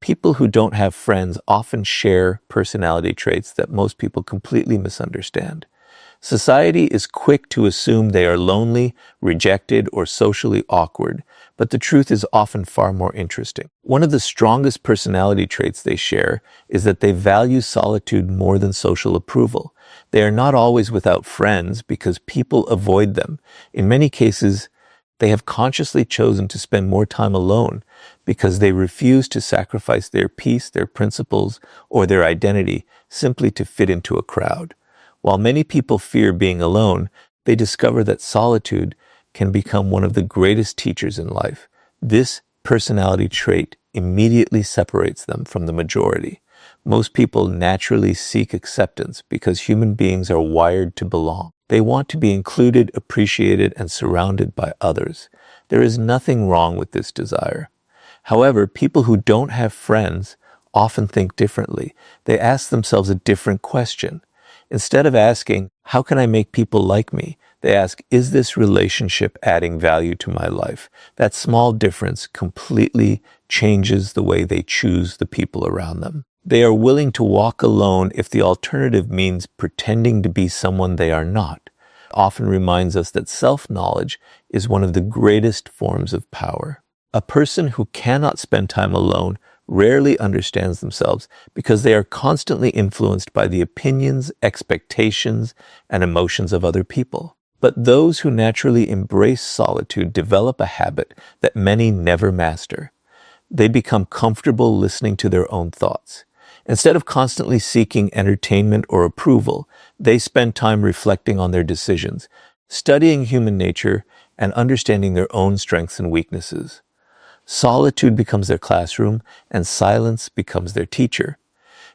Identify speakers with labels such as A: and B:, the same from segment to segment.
A: People who don't have friends often share personality traits that most people completely misunderstand. Society is quick to assume they are lonely, rejected, or socially awkward, but the truth is often far more interesting. One of the strongest personality traits they share is that they value solitude more than social approval. They are not always without friends because people avoid them. In many cases, they have consciously chosen to spend more time alone because they refuse to sacrifice their peace, their principles, or their identity simply to fit into a crowd. While many people fear being alone, they discover that solitude can become one of the greatest teachers in life. This personality trait immediately separates them from the majority. Most people naturally seek acceptance because human beings are wired to belong. They want to be included, appreciated, and surrounded by others. There is nothing wrong with this desire. However, people who don't have friends often think differently. They ask themselves a different question. Instead of asking, how can I make people like me? They ask, is this relationship adding value to my life? That small difference completely changes the way they choose the people around them. They are willing to walk alone if the alternative means pretending to be someone they are not. It often reminds us that self-knowledge is one of the greatest forms of power. A person who cannot spend time alone rarely understands themselves because they are constantly influenced by the opinions, expectations, and emotions of other people. But those who naturally embrace solitude develop a habit that many never master. They become comfortable listening to their own thoughts. Instead of constantly seeking entertainment or approval, they spend time reflecting on their decisions, studying human nature, and understanding their own strengths and weaknesses. Solitude becomes their classroom, and silence becomes their teacher.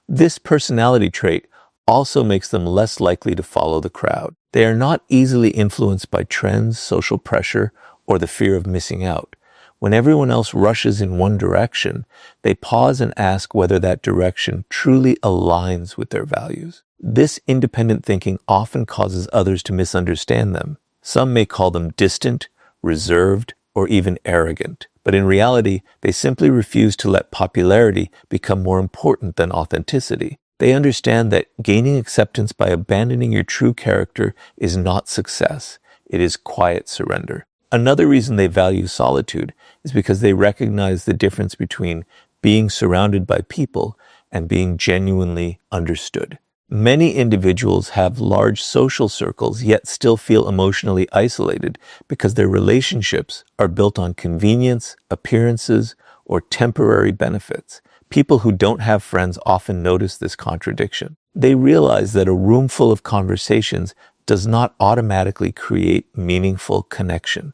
A: This personality trait also makes them less likely to follow the crowd. They are not easily influenced by trends, social pressure, or the fear of missing out. When everyone else rushes in one direction, they pause and ask whether that direction truly aligns with their values. This independent thinking often causes others to misunderstand them. Some may call them distant, reserved, or even arrogant. But in reality, they simply refuse to let popularity become more important than authenticity. They understand that gaining acceptance by abandoning your true character is not success. It is quiet surrender. Another reason they value solitude is because they recognize the difference between being surrounded by people and being genuinely understood. Many individuals have large social circles yet still feel emotionally isolated because their relationships are built on convenience, appearances, or temporary benefits. People who don't have friends often notice this contradiction. They realize that a room full of conversations does not automatically create meaningful connection.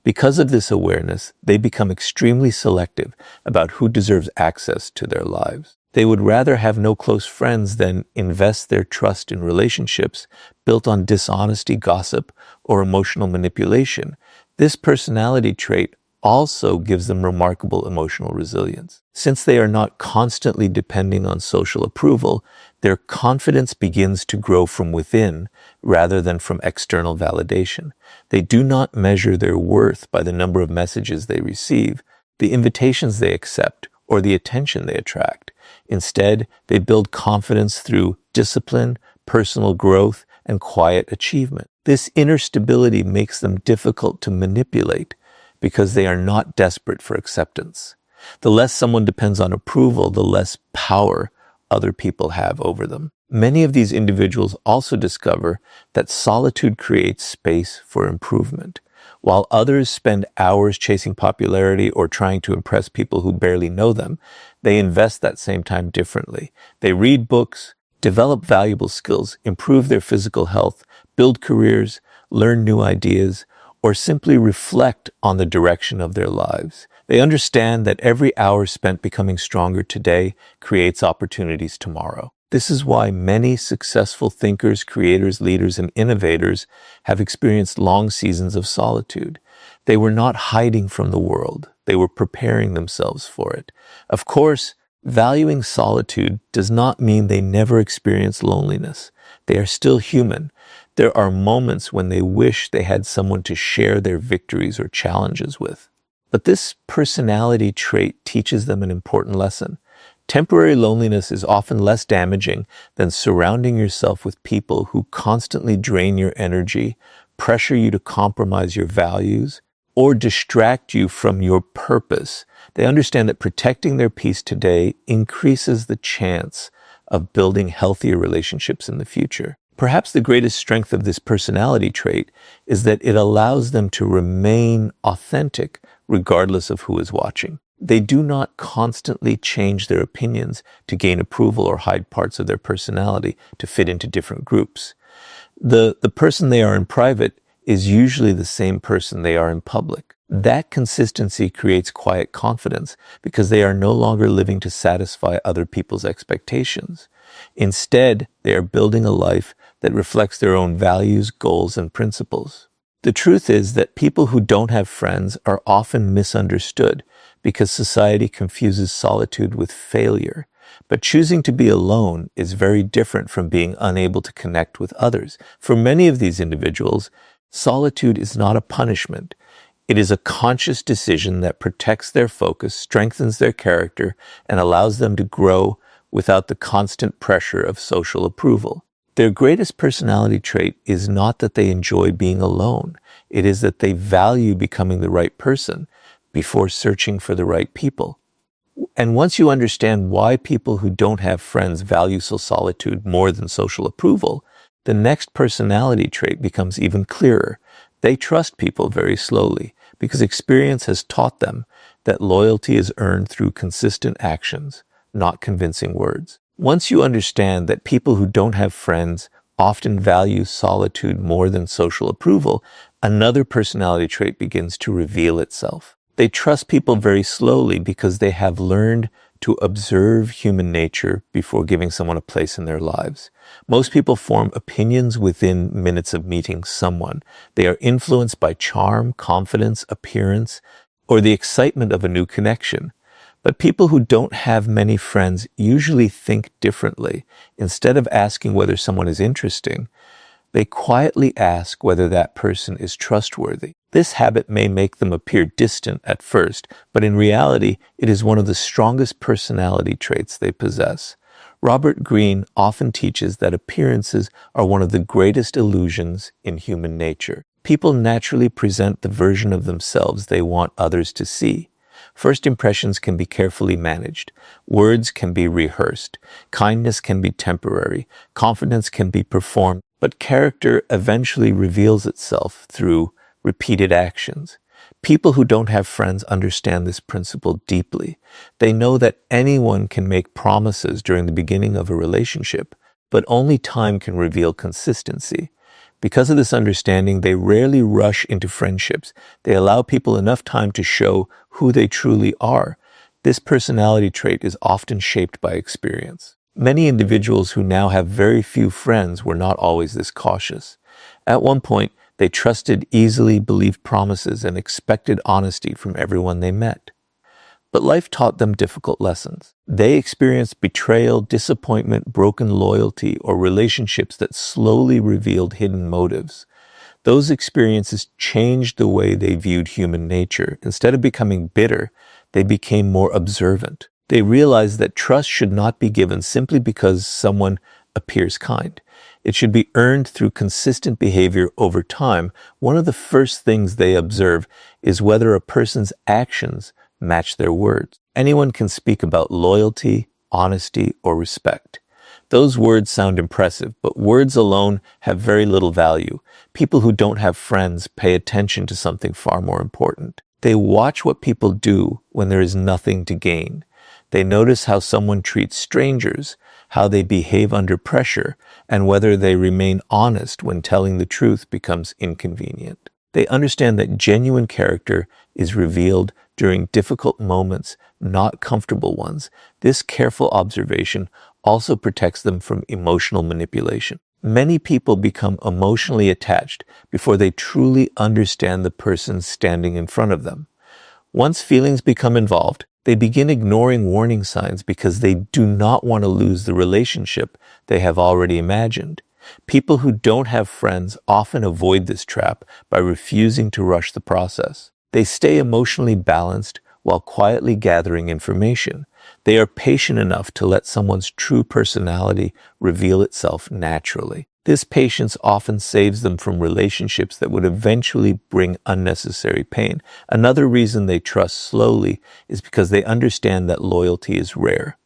A: Because of this awareness, they become extremely selective about who deserves access to their lives. They would rather have no close friends than invest their trust in relationships built on dishonesty, gossip, or emotional manipulation. This personality trait also gives them remarkable emotional resilience. Since they are not constantly depending on social approval, their confidence begins to grow from within rather than from external validation. They do not measure their worth by the number of messages they receive, the invitations they accept, or the attention they attract. Instead, they build confidence through discipline, personal growth, and quiet achievement. This inner stability makes them difficult to manipulate because they are not desperate for acceptance. The less someone depends on approval, the less power other people have over them. Many of these individuals also discover that solitude creates space for improvement. While others spend hours chasing popularity or trying to impress people who barely know them, they invest that same time differently. They read books, develop valuable skills, improve their physical health, build careers, learn new ideas, or simply reflect on the direction of their lives. They understand that every hour spent becoming stronger today creates opportunities tomorrow. This is why many successful thinkers, creators, leaders, and innovators have experienced long seasons of solitude. They were not hiding from the world. They were preparing themselves for it. Of course, valuing solitude does not mean they never experience loneliness. They are still human. There are moments when they wish they had someone to share their victories or challenges with. But this personality trait teaches them an important lesson. Temporary loneliness is often less damaging than surrounding yourself with people who constantly drain your energy, pressure you to compromise your values, or distract you from your purpose. They understand that protecting their peace today increases the chance of building healthier relationships in the future. Perhaps the greatest strength of this personality trait is that it allows them to remain authentic regardless of who is watching. They do not constantly change their opinions to gain approval or hide parts of their personality to fit into different groups. The person they are in private is usually the same person they are in public. That consistency creates quiet confidence because they are no longer living to satisfy other people's expectations. Instead, they are building a life that reflects their own values, goals, and principles. The truth is that people who don't have friends are often misunderstood because society confuses solitude with failure. But choosing to be alone is very different from being unable to connect with others. For many of these individuals, solitude is not a punishment. It is a conscious decision that protects their focus, strengthens their character, and allows them to grow without the constant pressure of social approval. Their greatest personality trait is not that they enjoy being alone. It is that they value becoming the right person before searching for the right people. And once you understand why people who don't have friends value solitude more than social approval, the next personality trait becomes even clearer. They trust people very slowly because experience has taught them that loyalty is earned through consistent actions, not convincing words. Once you understand that people who don't have friends often value solitude more than social approval, another personality trait begins to reveal itself. They trust people very slowly because they have learned to observe human nature before giving someone a place in their lives. Most people form opinions within minutes of meeting someone. They are influenced by charm, confidence, appearance, or the excitement of a new connection. But people who don't have many friends usually think differently. Instead of asking whether someone is interesting, they quietly ask whether that person is trustworthy. This habit may make them appear distant at first, but in reality, it is one of the strongest personality traits they possess. Robert Greene often teaches that appearances are one of the greatest illusions in human nature. People naturally present the version of themselves they want others to see. First impressions can be carefully managed. Words can be rehearsed. Kindness can be temporary. Confidence can be performed. But character eventually reveals itself through repeated actions. People who don't have friends understand this principle deeply. They know that anyone can make promises during the beginning of a relationship, but only time can reveal consistency. Because of this understanding, they rarely rush into friendships. They allow people enough time to show who they truly are. This personality trait is often shaped by experience. Many individuals who now have very few friends were not always this cautious. At one point, they trusted easily, believed promises, and expected honesty from everyone they met. But life taught them difficult lessons. They experienced betrayal, disappointment, broken loyalty, or relationships that slowly revealed hidden motives. Those experiences changed the way they viewed human nature. Instead of becoming bitter, they became more observant. They realized that trust should not be given simply because someone appears kind. It should be earned through consistent behavior over time. One of the first things they observe is whether a person's actions match their words. Anyone can speak about loyalty, honesty, or respect. Those words sound impressive, but words alone have very little value. People who don't have friends pay attention to something far more important. They watch what people do when there is nothing to gain. They notice how someone treats strangers, how they behave under pressure, and whether they remain honest when telling the truth becomes inconvenient. They understand that genuine character is revealed during difficult moments, not comfortable ones. This careful observation also protects them from emotional manipulation. Many people become emotionally attached before they truly understand the person standing in front of them. Once feelings become involved, they begin ignoring warning signs because they do not want to lose the relationship they have already imagined. People who don't have friends often avoid this trap by refusing to rush the process. They stay emotionally balanced while quietly gathering information. They are patient enough to let someone's true personality reveal itself naturally. This patience often saves them from relationships that would eventually bring unnecessary pain. Another reason they trust slowly is because they understand that loyalty is rare.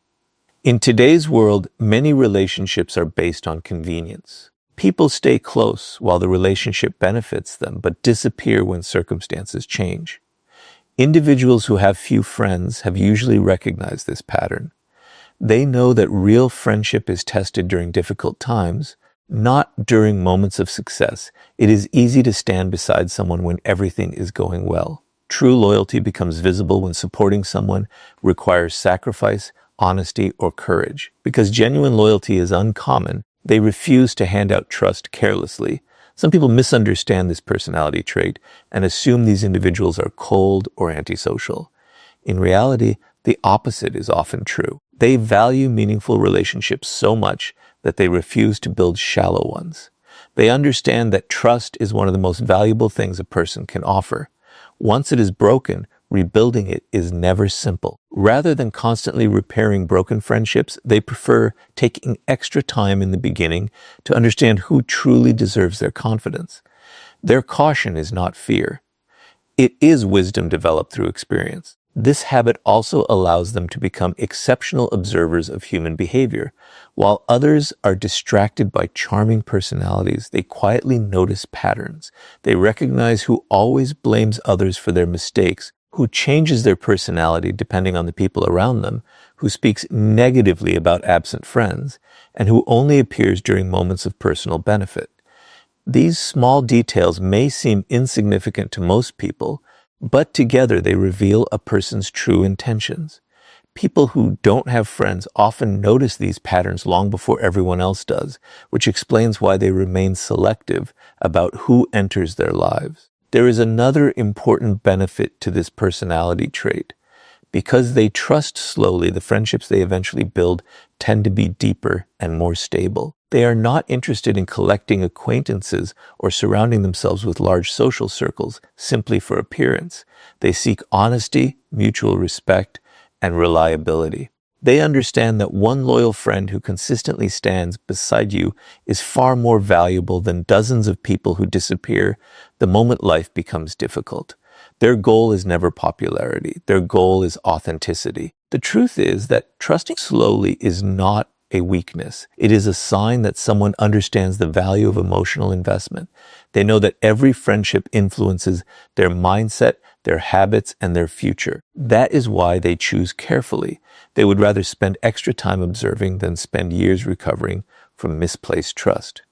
A: In today's world, many relationships are based on convenience. People stay close while the relationship benefits them, but disappear when circumstances change. Individuals who have few friends have usually recognized this pattern. They know that real friendship is tested during difficult times, not during moments of success. It is easy to stand beside someone when everything is going well. True loyalty becomes visible when supporting someone requires sacrifice, honesty, or courage. Because genuine loyalty is uncommon, they refuse to hand out trust carelessly. Some people misunderstand this personality trait and assume these individuals are cold or antisocial. In reality, the opposite is often true. They value meaningful relationships so much that they refuse to build shallow ones. They understand that trust is one of the most valuable things a person can offer. Once it is broken, rebuilding it is never simple. Rather than constantly repairing broken friendships, they prefer taking extra time in the beginning to understand who truly deserves their confidence. Their caution is not fear. It is wisdom developed through experience. This habit also allows them to become exceptional observers of human behavior. While others are distracted by charming personalities, they quietly notice patterns. They recognize who always blames others for their mistakes, who changes their personality depending on the people around them, who speaks negatively about absent friends, and who only appears during moments of personal benefit. These small details may seem insignificant to most people, but together they reveal a person's true intentions. People who don't have friends often notice these patterns long before everyone else does, which explains why they remain selective about who enters their lives. There is another important benefit to this personality trait. Because they trust slowly, the friendships they eventually build tend to be deeper and more stable. They are not interested in collecting acquaintances or surrounding themselves with large social circles simply for appearance. They seek honesty, mutual respect, and reliability. They understand that one loyal friend who consistently stands beside you is far more valuable than dozens of people who disappear the moment life becomes difficult. Their goal is never popularity. Their goal is authenticity. The truth is that trusting slowly is not a weakness. It is a sign that someone understands the value of emotional investment. They know that every friendship influences their mindset, their habits, and their future. That is why they choose carefully. They would rather spend extra time observing than spend years recovering from misplaced trust.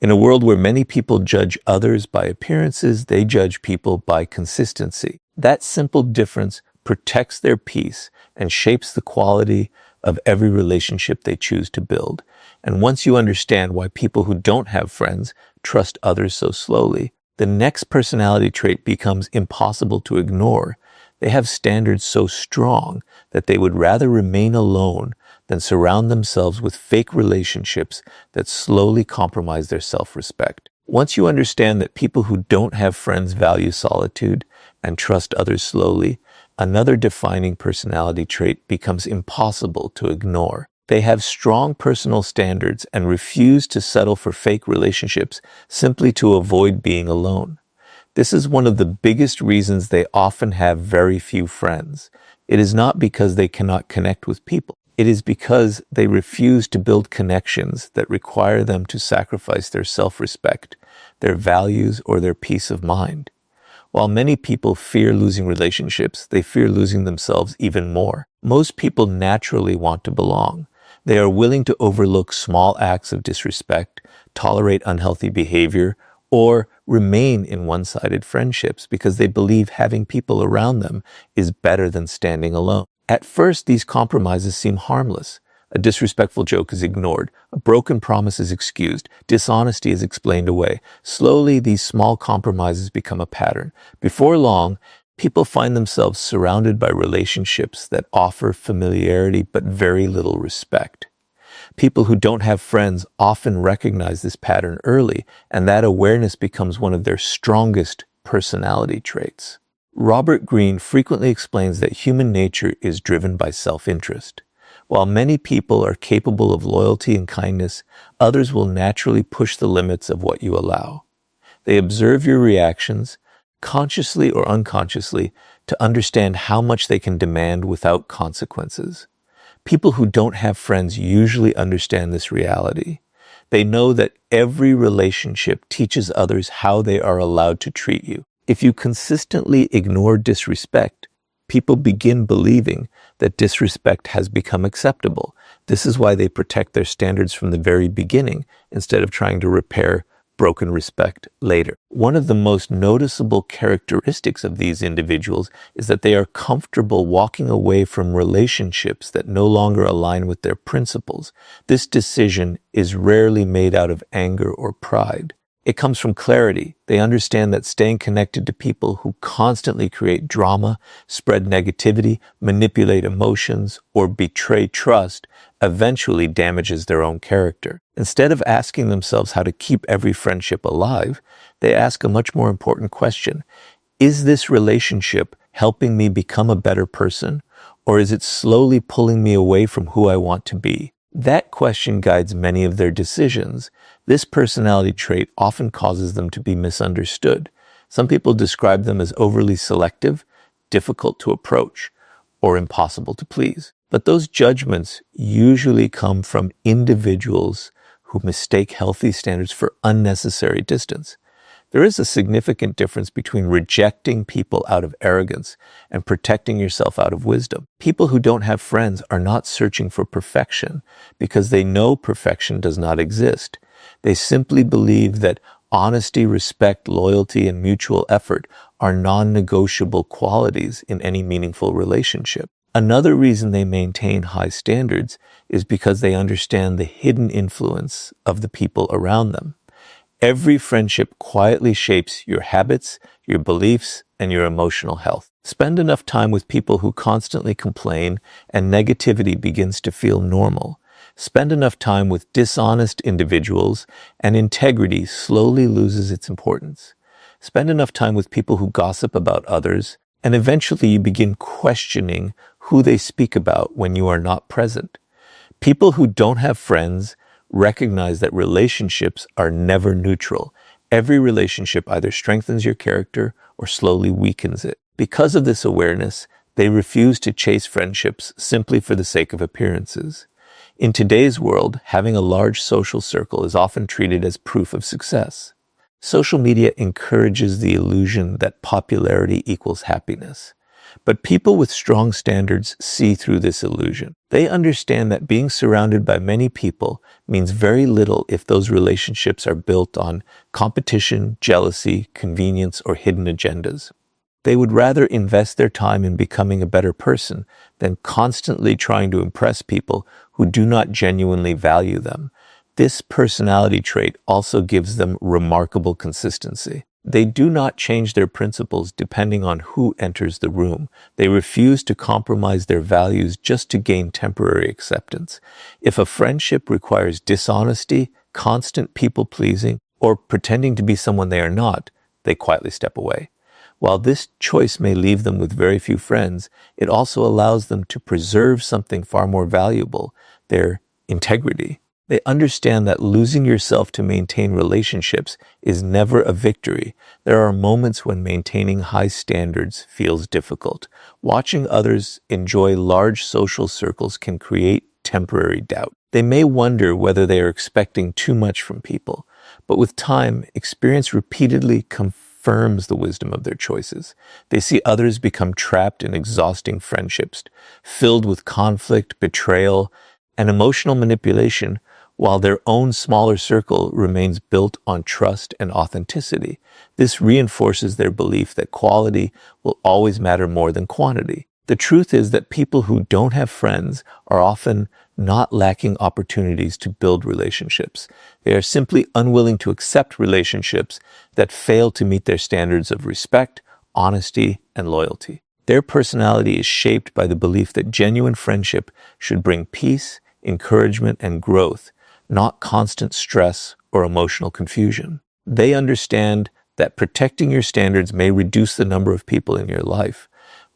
A: In a world where many people judge others by appearances, they judge people by consistency. That simple difference protects their peace and shapes the quality of every relationship they choose to build. And once you understand why people who don't have friends trust others so slowly, the next personality trait becomes impossible to ignore. They have standards so strong that they would rather remain alone than surround themselves with fake relationships that slowly compromise their self-respect. Once you understand that people who don't have friends value solitude and trust others slowly, another defining personality trait becomes impossible to ignore. They have strong personal standards and refuse to settle for fake relationships simply to avoid being alone. This is one of the biggest reasons they often have very few friends. It is not because they cannot connect with people. It is because they refuse to build connections that require them to sacrifice their self-respect, their values, or their peace of mind. While many people fear losing relationships, they fear losing themselves even more. Most people naturally want to belong. They are willing to overlook small acts of disrespect, tolerate unhealthy behavior, or remain in one-sided friendships because they believe having people around them is better than standing alone. At first, these compromises seem harmless. A disrespectful joke is ignored, a broken promise is excused, dishonesty is explained away. Slowly, these small compromises become a pattern. Before long, people find themselves surrounded by relationships that offer familiarity but very little respect. People who don't have friends often recognize this pattern early, and that awareness becomes one of their strongest personality traits. Robert Greene frequently explains that human nature is driven by self-interest. While many people are capable of loyalty and kindness, others will naturally push the limits of what you allow. They observe your reactions, consciously or unconsciously, to understand how much they can demand without consequences. People who don't have friends usually understand this reality. They know that every relationship teaches others how they are allowed to treat you. If you consistently ignore disrespect, people begin believing that disrespect has become acceptable. This is why they protect their standards from the very beginning instead of trying to repair broken respect later. One of the most noticeable characteristics of these individuals is that they are comfortable walking away from relationships that no longer align with their principles. This decision is rarely made out of anger or pride. It comes from clarity. They understand that staying connected to people who constantly create drama, spread negativity, manipulate emotions, or betray trust eventually damages their own character. Instead of asking themselves how to keep every friendship alive, they ask a much more important question. Is this relationship helping me become a better person, or is it slowly pulling me away from who I want to be? That question guides many of their decisions. This personality trait often causes them to be misunderstood. Some people describe them as overly selective, difficult to approach, or impossible to please. But those judgments usually come from individuals who mistake healthy standards for unnecessary distance. There is a significant difference between rejecting people out of arrogance and protecting yourself out of wisdom. People who don't have friends are not searching for perfection because they know perfection does not exist. They simply believe that honesty, respect, loyalty, and mutual effort are non-negotiable qualities in any meaningful relationship. Another reason they maintain high standards is because they understand the hidden influence of the people around them. Every friendship quietly shapes your habits, your beliefs, and your emotional health. Spend enough time with people who constantly complain and negativity begins to feel normal. Spend enough time with dishonest individuals and integrity slowly loses its importance. Spend enough time with people who gossip about others, and eventually you begin questioning who they speak about when you are not present. People who don't have friends recognize that relationships are never neutral. Every relationship either strengthens your character or slowly weakens it. Because of this awareness, they refuse to chase friendships simply for the sake of appearances. In today's world, having a large social circle is often treated as proof of success. Social media encourages the illusion that popularity equals happiness. But people with strong standards see through this illusion. They understand that being surrounded by many people means very little if those relationships are built on competition, jealousy, convenience, or hidden agendas. They would rather invest their time in becoming a better person than constantly trying to impress people who do not genuinely value them. This personality trait also gives them remarkable consistency. They do not change their principles depending on who enters the room. They refuse to compromise their values just to gain temporary acceptance. If a friendship requires dishonesty, constant people-pleasing, or pretending to be someone they are not, they quietly step away. While this choice may leave them with very few friends, it also allows them to preserve something far more valuable, their integrity. They understand that losing yourself to maintain relationships is never a victory. There are moments when maintaining high standards feels difficult. Watching others enjoy large social circles can create temporary doubt. They may wonder whether they are expecting too much from people, but with time, experience repeatedly confirms the wisdom of their choices. They see others become trapped in exhausting friendships, filled with conflict, betrayal, and emotional manipulation, while their own smaller circle remains built on trust and authenticity. This reinforces their belief that quality will always matter more than quantity. The truth is that people who don't have friends are often not lacking opportunities to build relationships. They are simply unwilling to accept relationships that fail to meet their standards of respect, honesty, and loyalty. Their personality is shaped by the belief that genuine friendship should bring peace, encouragement, and growth, not constant stress or emotional confusion. They understand that protecting your standards may reduce the number of people in your life,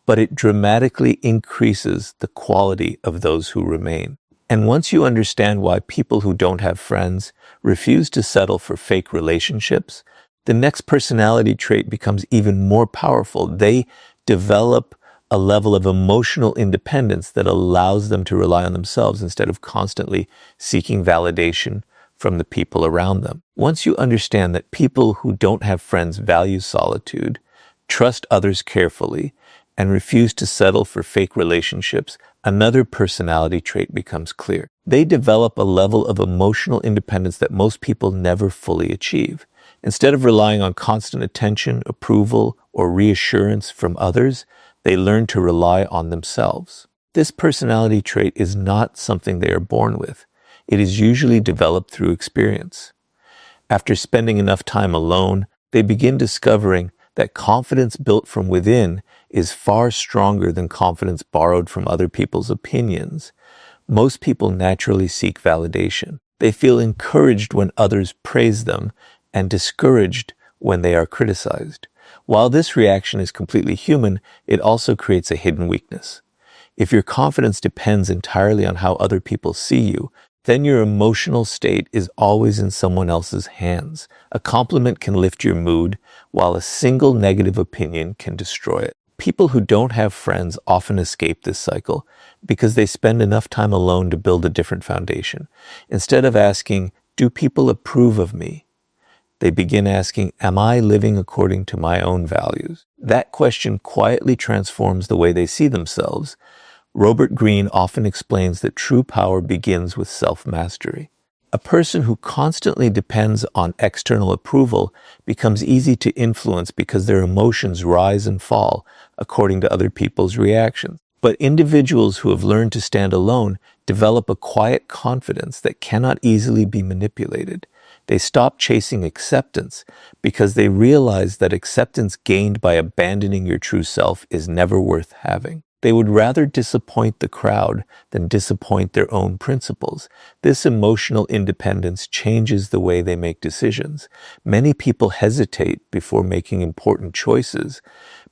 A: but it dramatically increases the quality of those who remain. And once you understand why people who don't have friends refuse to settle for fake relationships, the next personality trait becomes even more powerful. They develop a level of emotional independence that allows them to rely on themselves instead of constantly seeking validation from the people around them. Once you understand that people who don't have friends value solitude, trust others carefully, and refuse to settle for fake relationships, another personality trait becomes clear. They develop a level of emotional independence that most people never fully achieve. Instead of relying on constant attention, approval, or reassurance from others, they learn to rely on themselves. This personality trait is not something they are born with. It is usually developed through experience. After spending enough time alone, they begin discovering that confidence built from within is far stronger than confidence borrowed from other people's opinions. Most people naturally seek validation. They feel encouraged when others praise them and discouraged when they are criticized. While this reaction is completely human, it also creates a hidden weakness. If your confidence depends entirely on how other people see you, then your emotional state is always in someone else's hands. A compliment can lift your mood, while a single negative opinion can destroy it. People who don't have friends often escape this cycle because they spend enough time alone to build a different foundation. Instead of asking, "Do people approve of me?" they begin asking, "Am I living according to my own values?" That question quietly transforms the way they see themselves. Robert Greene often explains that true power begins with self-mastery. A person who constantly depends on external approval becomes easy to influence because their emotions rise and fall according to other people's reactions. But individuals who have learned to stand alone develop a quiet confidence that cannot easily be manipulated. They stop chasing acceptance because they realize that acceptance gained by abandoning your true self is never worth having. They would rather disappoint the crowd than disappoint their own principles. This emotional independence changes the way they make decisions. Many people hesitate before making important choices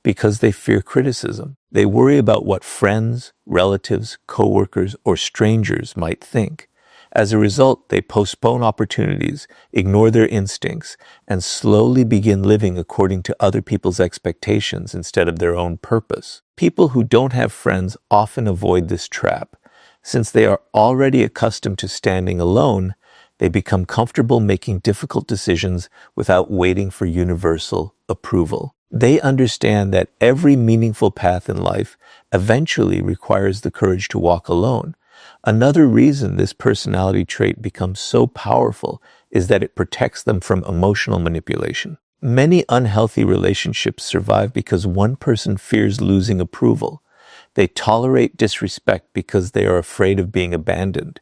A: because they fear criticism. They worry about what friends, relatives, coworkers, or strangers might think. As a result, they postpone opportunities, ignore their instincts, and slowly begin living according to other people's expectations instead of their own purpose. People who don't have friends often avoid this trap. Since they are already accustomed to standing alone, they become comfortable making difficult decisions without waiting for universal approval. They understand that every meaningful path in life eventually requires the courage to walk alone. Another reason this personality trait becomes so powerful is that it protects them from emotional manipulation. Many unhealthy relationships survive because one person fears losing approval. They tolerate disrespect because they are afraid of being abandoned.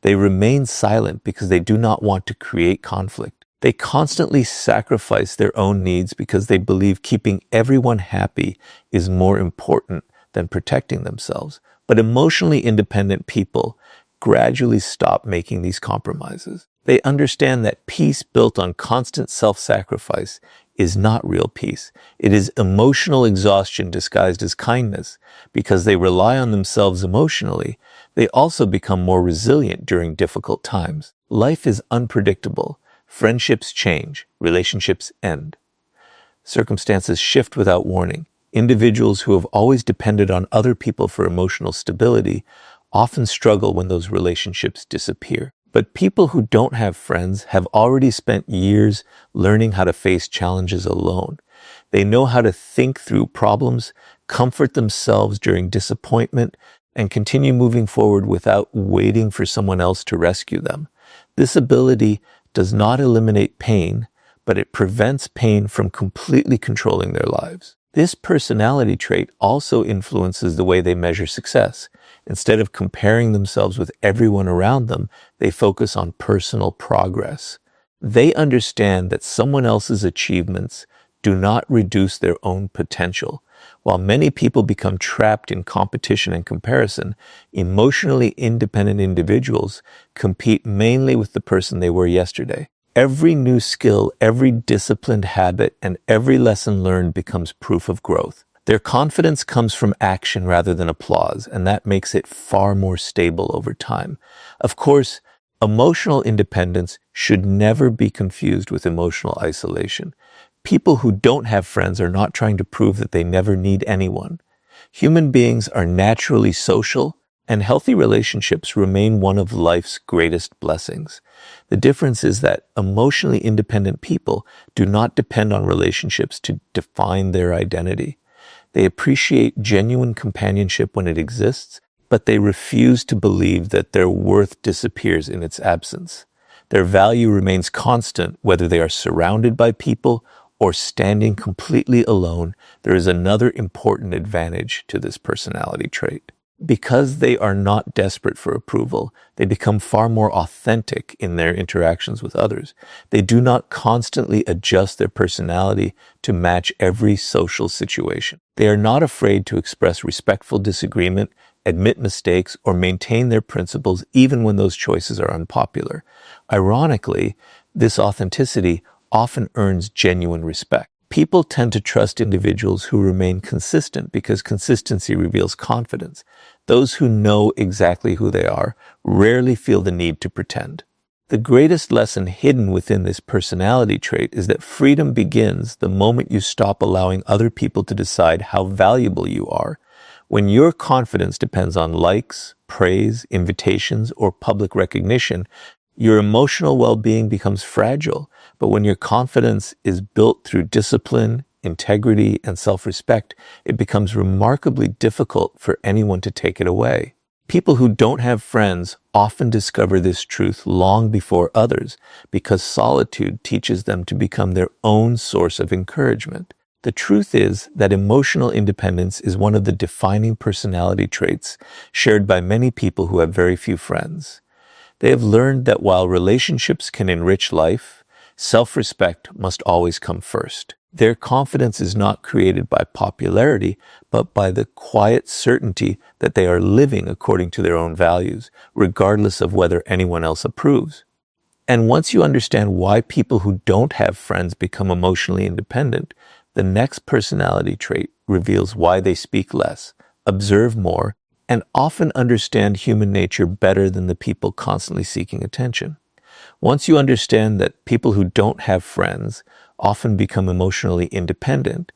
A: They remain silent because they do not want to create conflict. They constantly sacrifice their own needs because they believe keeping everyone happy is more important than protecting themselves. But emotionally independent people gradually stop making these compromises. They understand that peace built on constant self-sacrifice is not real peace. It is emotional exhaustion disguised as kindness. Because they rely on themselves emotionally, they also become more resilient during difficult times. Life is unpredictable. Friendships change. Relationships end. Circumstances shift without warning. Individuals who have always depended on other people for emotional stability often struggle when those relationships disappear. But people who don't have friends have already spent years learning how to face challenges alone. They know how to think through problems, comfort themselves during disappointment, and continue moving forward without waiting for someone else to rescue them. This ability does not eliminate pain, but it prevents pain from completely controlling their lives. This personality trait also influences the way they measure success. Instead of comparing themselves with everyone around them, they focus on personal progress. They understand that someone else's achievements do not reduce their own potential. While many people become trapped in competition and comparison, emotionally independent individuals compete mainly with the person they were yesterday. Every new skill, every disciplined habit, and every lesson learned becomes proof of growth. Their confidence comes from action rather than applause, and that makes it far more stable over time. Of course, emotional independence should never be confused with emotional isolation. People who don't have friends are not trying to prove that they never need anyone. Human beings are naturally social, and healthy relationships remain one of life's greatest blessings. The difference is that emotionally independent people do not depend on relationships to define their identity. They appreciate genuine companionship when it exists, but they refuse to believe that their worth disappears in its absence. Their value remains constant whether they are surrounded by people or standing completely alone. There is another important advantage to this personality trait. Because they are not desperate for approval, they become far more authentic in their interactions with others. They do not constantly adjust their personality to match every social situation. They are not afraid to express respectful disagreement, admit mistakes, or maintain their principles even when those choices are unpopular. Ironically, this authenticity often earns genuine respect. People tend to trust individuals who remain consistent because consistency reveals confidence. Those who know exactly who they are rarely feel the need to pretend. The greatest lesson hidden within this personality trait is that freedom begins the moment you stop allowing other people to decide how valuable you are. When your confidence depends on likes, praise, invitations, or public recognition, your emotional well-being becomes fragile. But when your confidence is built through discipline, integrity, and self-respect, it becomes remarkably difficult for anyone to take it away. People who don't have friends often discover this truth long before others because solitude teaches them to become their own source of encouragement. The truth is that emotional independence is one of the defining personality traits shared by many people who have very few friends. They have learned that while relationships can enrich life, self-respect must always come first. Their confidence is not created by popularity, but by the quiet certainty that they are living according to their own values, regardless of whether anyone else approves. And once you understand why people who don't have friends become emotionally independent, the next personality trait reveals why they speak less, observe more, and often understand human nature better than the people constantly seeking attention. Once you understand that people who don't have friends often become emotionally independent,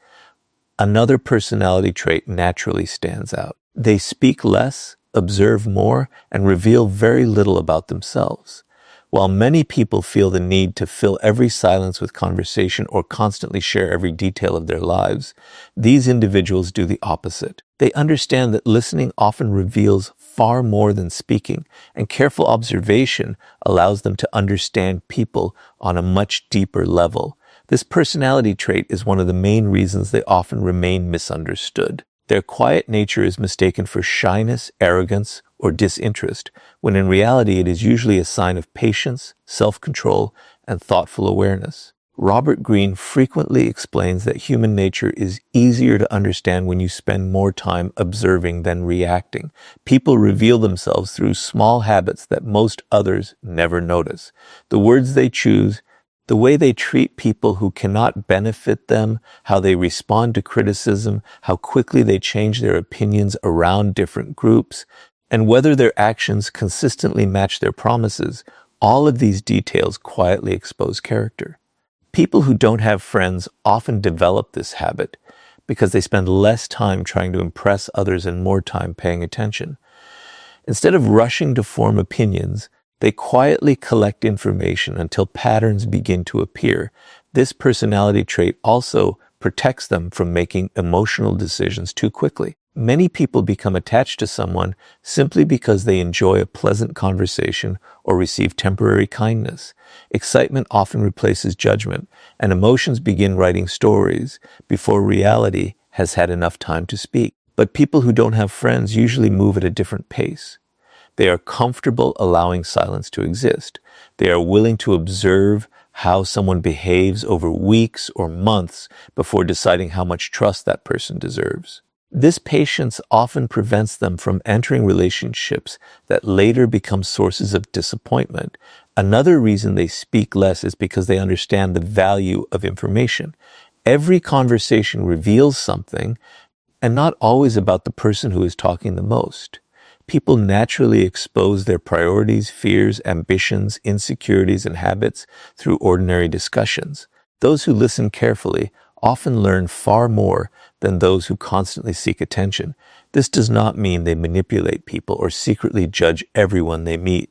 A: another personality trait naturally stands out. They speak less, observe more, and reveal very little about themselves. While many people feel the need to fill every silence with conversation or constantly share every detail of their lives, these individuals do the opposite. They understand that listening often reveals far more than speaking, and careful observation allows them to understand people on a much deeper level. This personality trait is one of the main reasons they often remain misunderstood. Their quiet nature is mistaken for shyness, arrogance, or disinterest, when in reality it is usually a sign of patience, self-control, and thoughtful awareness. Robert Greene frequently explains that human nature is easier to understand when you spend more time observing than reacting. People reveal themselves through small habits that most others never notice. The words they choose, the way they treat people who cannot benefit them, how they respond to criticism, how quickly they change their opinions around different groups, and whether their actions consistently match their promises, all of these details quietly expose character. People who don't have friends often develop this habit because they spend less time trying to impress others and more time paying attention. Instead of rushing to form opinions, they quietly collect information until patterns begin to appear. This personality trait also protects them from making emotional decisions too quickly. Many people become attached to someone simply because they enjoy a pleasant conversation or receive temporary kindness. Excitement often replaces judgment, and emotions begin writing stories before reality has had enough time to speak. But people who don't have friends usually move at a different pace. They are comfortable allowing silence to exist. They are willing to observe how someone behaves over weeks or months before deciding how much trust that person deserves. This patience often prevents them from entering relationships that later become sources of disappointment. Another reason they speak less is because they understand the value of information. Every conversation reveals something, and not always about the person who is talking the most. People naturally expose their priorities, fears, ambitions, insecurities, and habits through ordinary discussions. Those who listen carefully often learn far more than those who constantly seek attention. This does not mean they manipulate people or secretly judge everyone they meet.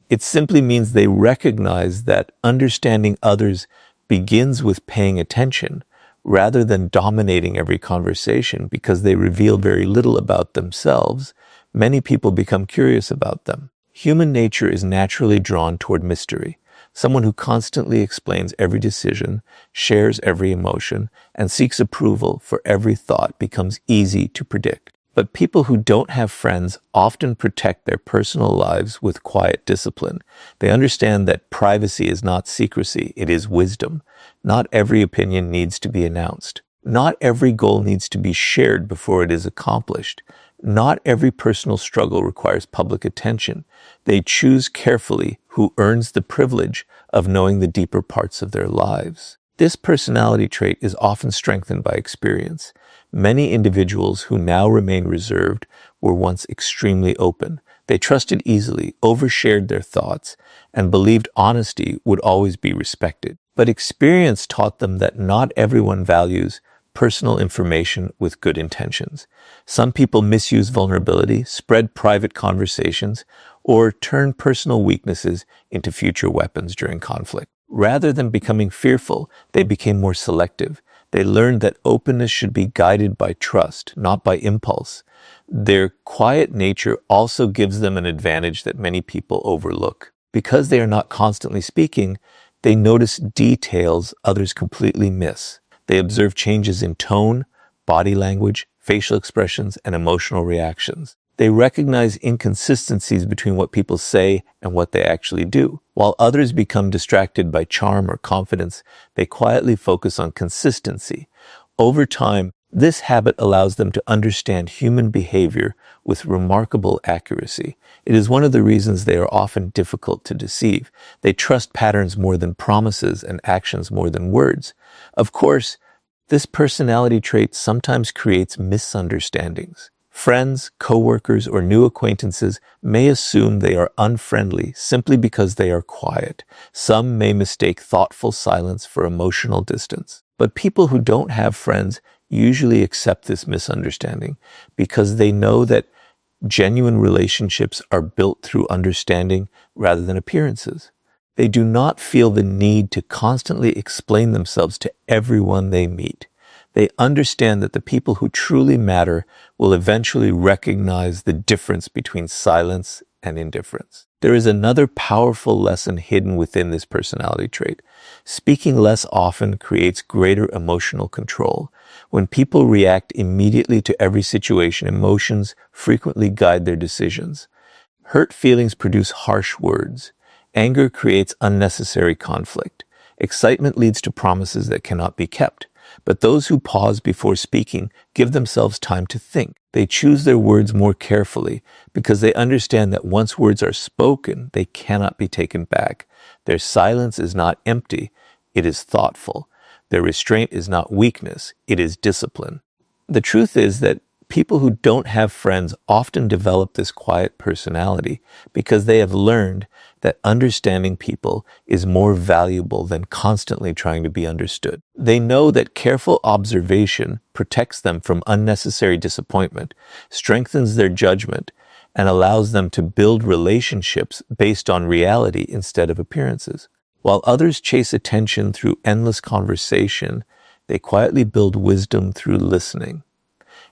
A: It simply means they recognize that understanding others begins with paying attention rather than dominating every conversation. Because they reveal very little about themselves, many people become curious about them. Human nature is naturally drawn toward mystery. Someone who constantly explains every decision, shares every emotion, and seeks approval for every thought becomes easy to predict. But people who don't have friends often protect their personal lives with quiet discipline. They understand that privacy is not secrecy, it is wisdom. Not every opinion needs to be announced. Not every goal needs to be shared before it is accomplished. Not every personal struggle requires public attention. They choose carefully who earns the privilege of knowing the deeper parts of their lives. This personality trait is often strengthened by experience. Many individuals who now remain reserved were once extremely open. They trusted easily, overshared their thoughts, and believed honesty would always be respected. But experience taught them that not everyone values personal information with good intentions. Some people misuse vulnerability, spread private conversations, or turn personal weaknesses into future weapons during conflict. Rather than becoming fearful, they became more selective. They learned that openness should be guided by trust, not by impulse. Their quiet nature also gives them an advantage that many people overlook. Because they are not constantly speaking, they notice details others completely miss. They observe changes in tone, body language, facial expressions, and emotional reactions. They recognize inconsistencies between what people say and what they actually do. While others become distracted by charm or confidence, they quietly focus on consistency. Over time, this habit allows them to understand human behavior with remarkable accuracy. It is one of the reasons they are often difficult to deceive. They trust patterns more than promises and actions more than words. Of course, this personality trait sometimes creates misunderstandings. Friends, coworkers, or new acquaintances may assume they are unfriendly simply because they are quiet. Some may mistake thoughtful silence for emotional distance. But people who don't have friends usually accept this misunderstanding because they know that genuine relationships are built through understanding rather than appearances. They do not feel the need to constantly explain themselves to everyone they meet. They understand that the people who truly matter will eventually recognize the difference between silence and indifference. There is another powerful lesson hidden within this personality trait. Speaking less often creates greater emotional control. When people react immediately to every situation, emotions frequently guide their decisions. Hurt feelings produce harsh words. Anger creates unnecessary conflict. Excitement leads to promises that cannot be kept. But those who pause before speaking give themselves time to think. They choose their words more carefully because they understand that once words are spoken, they cannot be taken back. Their silence is not empty, it is thoughtful. Their restraint is not weakness, it is discipline. The truth is that people who don't have friends often develop this quiet personality because they have learned that understanding people is more valuable than constantly trying to be understood. They know that careful observation protects them from unnecessary disappointment, strengthens their judgment, and allows them to build relationships based on reality instead of appearances. While others chase attention through endless conversation, they quietly build wisdom through listening.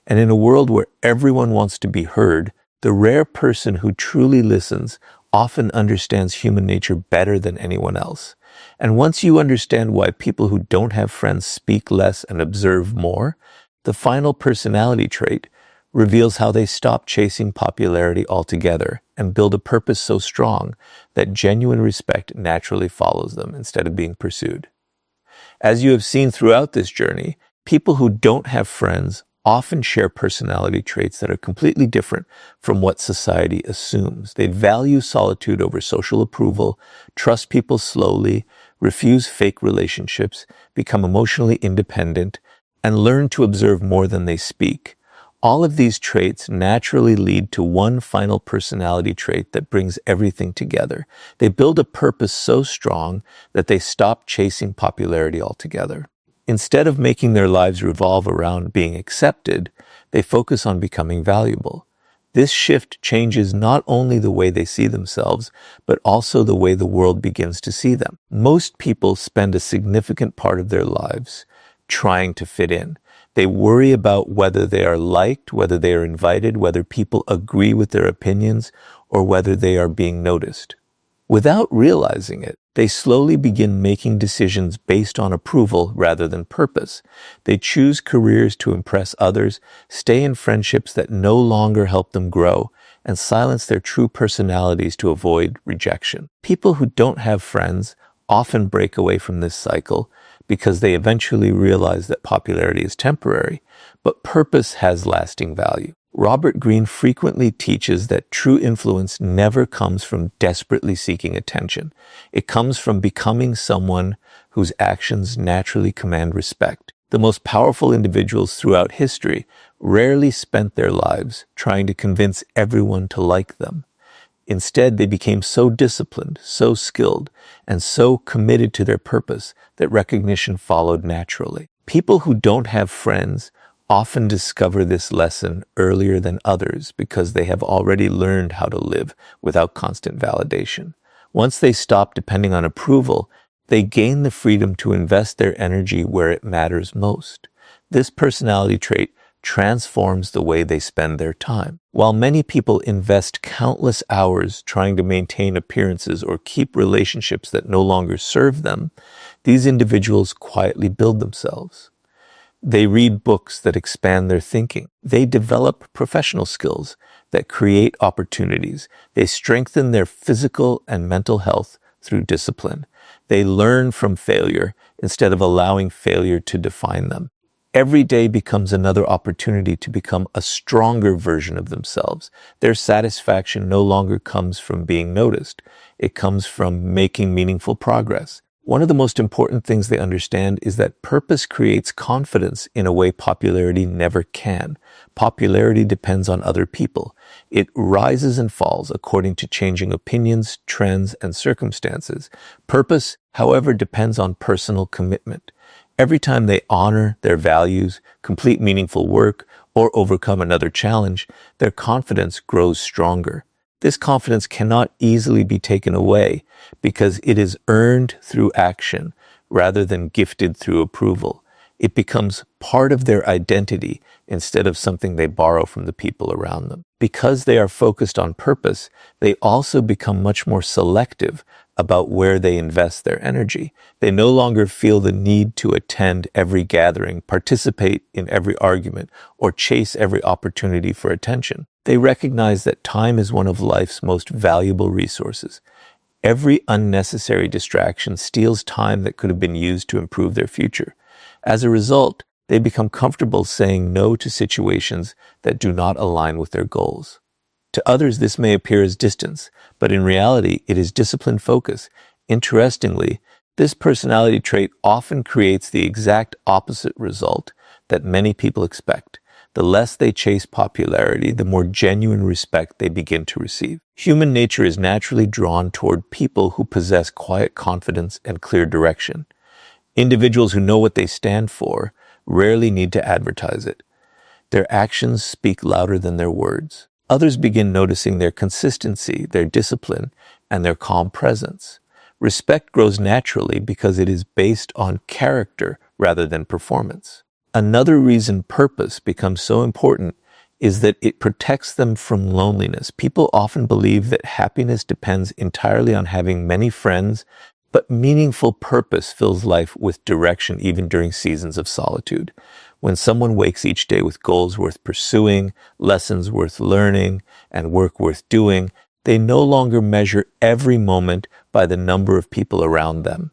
A: And in a world where everyone wants to be heard, the rare person who truly listens often understands human nature better than anyone else. And once you understand why people who don't have friends speak less and observe more, the final personality trait reveals how they stop chasing popularity altogether and build a purpose so strong that genuine respect naturally follows them instead of being pursued. As you have seen throughout this journey, people who don't have friends often share personality traits that are completely different from what society assumes. They value solitude over social approval, trust people slowly, refuse fake relationships, become emotionally independent, and learn to observe more than they speak. All of these traits naturally lead to one final personality trait that brings everything together. They build a purpose so strong that they stop chasing popularity altogether. Instead of making their lives revolve around being accepted, they focus on becoming valuable. This shift changes not only the way they see themselves, but also the way the world begins to see them. Most people spend a significant part of their lives trying to fit in. They worry about whether they are liked, whether they are invited, whether people agree with their opinions, or whether they are being noticed. Without realizing it, they slowly begin making decisions based on approval rather than purpose. They choose careers to impress others, stay in friendships that no longer help them grow, and silence their true personalities to avoid rejection. People who don't have friends often break away from this cycle because they eventually realize that popularity is temporary, but purpose has lasting value. Robert Greene frequently teaches that true influence never comes from desperately seeking attention. It comes from becoming someone whose actions naturally command respect. The most powerful individuals throughout history rarely spent their lives trying to convince everyone to like them. Instead, they became so disciplined, so skilled, and so committed to their purpose that recognition followed naturally. People who don't have friends often discover this lesson earlier than others because they have already learned how to live without constant validation. Once they stop depending on approval, they gain the freedom to invest their energy where it matters most. This personality trait transforms the way they spend their time. While many people invest countless hours trying to maintain appearances or keep relationships that no longer serve them, these individuals quietly build themselves. They read books that expand their thinking. They develop professional skills that create opportunities. They strengthen their physical and mental health through discipline. They learn from failure instead of allowing failure to define them. Every day becomes another opportunity to become a stronger version of themselves. Their satisfaction no longer comes from being noticed. It comes from making meaningful progress. One of the most important things they understand is that purpose creates confidence in a way popularity never can. Popularity depends on other people. It rises and falls according to changing opinions, trends, and circumstances. Purpose, however, depends on personal commitment. Every time they honor their values, complete meaningful work, or overcome another challenge, their confidence grows stronger. This confidence cannot easily be taken away because it is earned through action rather than gifted through approval. It becomes part of their identity instead of something they borrow from the people around them. Because they are focused on purpose, they also become much more selective about where they invest their energy. They no longer feel the need to attend every gathering, participate in every argument, or chase every opportunity for attention. They recognize that time is one of life's most valuable resources. Every unnecessary distraction steals time that could have been used to improve their future. As a result, they become comfortable saying no to situations that do not align with their goals. To others, this may appear as distance, but in reality, it is disciplined focus. Interestingly, this personality trait often creates the exact opposite result that many people expect. The less they chase popularity, the more genuine respect they begin to receive. Human nature is naturally drawn toward people who possess quiet confidence and clear direction. Individuals who know what they stand for rarely need to advertise it. Their actions speak louder than their words. Others begin noticing their consistency, their discipline, and their calm presence. Respect grows naturally because it is based on character rather than performance. Another reason purpose becomes so important is that it protects them from loneliness. People often believe that happiness depends entirely on having many friends, but meaningful purpose fills life with direction even during seasons of solitude. When someone wakes each day with goals worth pursuing, lessons worth learning, and work worth doing, they no longer measure every moment by the number of people around them.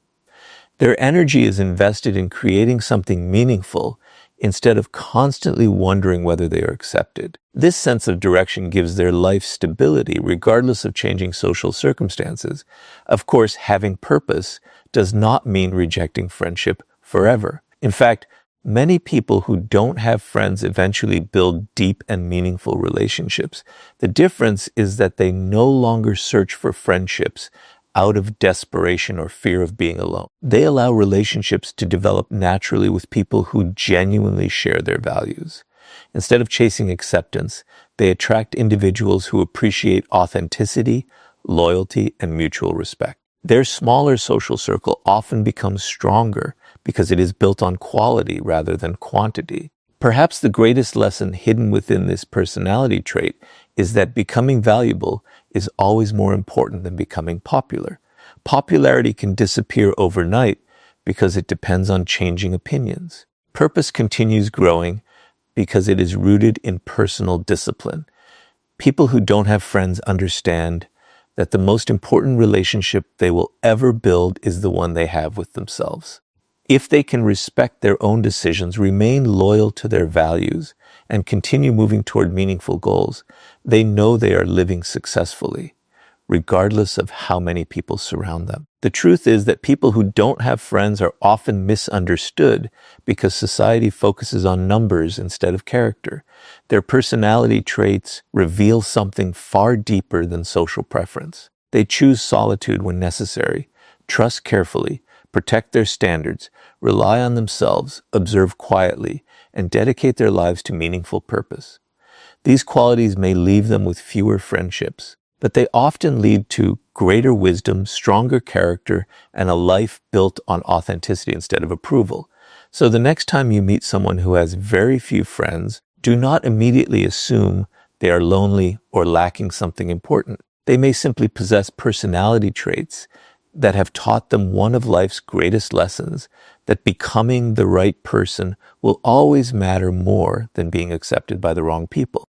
A: Their energy is invested in creating something meaningful instead of constantly wondering whether they are accepted. This sense of direction gives their life stability regardless of changing social circumstances. Of course, having purpose does not mean rejecting friendship forever. In fact, many people who don't have friends eventually build deep and meaningful relationships. The difference is that they no longer search for friendships out of desperation or fear of being alone. They allow relationships to develop naturally with people who genuinely share their values. Instead of chasing acceptance, they attract individuals who appreciate authenticity, loyalty, and mutual respect. Their smaller social circle often becomes stronger because it is built on quality rather than quantity. Perhaps the greatest lesson hidden within this personality trait is that becoming valuable is always more important than becoming popular. Popularity can disappear overnight because it depends on changing opinions. Purpose continues growing because it is rooted in personal discipline. People who don't have friends understand that the most important relationship they will ever build is the one they have with themselves. If they can respect their own decisions, remain loyal to their values, and continue moving toward meaningful goals, they know they are living successfully, regardless of how many people surround them. The truth is that people who don't have friends are often misunderstood because society focuses on numbers instead of character. Their personality traits reveal something far deeper than social preference. They choose solitude when necessary, trust carefully, protect their standards, rely on themselves, observe quietly, and dedicate their lives to meaningful purpose. These qualities may leave them with fewer friendships, but they often lead to greater wisdom, stronger character, and a life built on authenticity instead of approval. So the next time you meet someone who has very few friends, do not immediately assume they are lonely or lacking something important. They may simply possess personality traits that have taught them one of life's greatest lessons, that becoming the right person will always matter more than being accepted by the wrong people.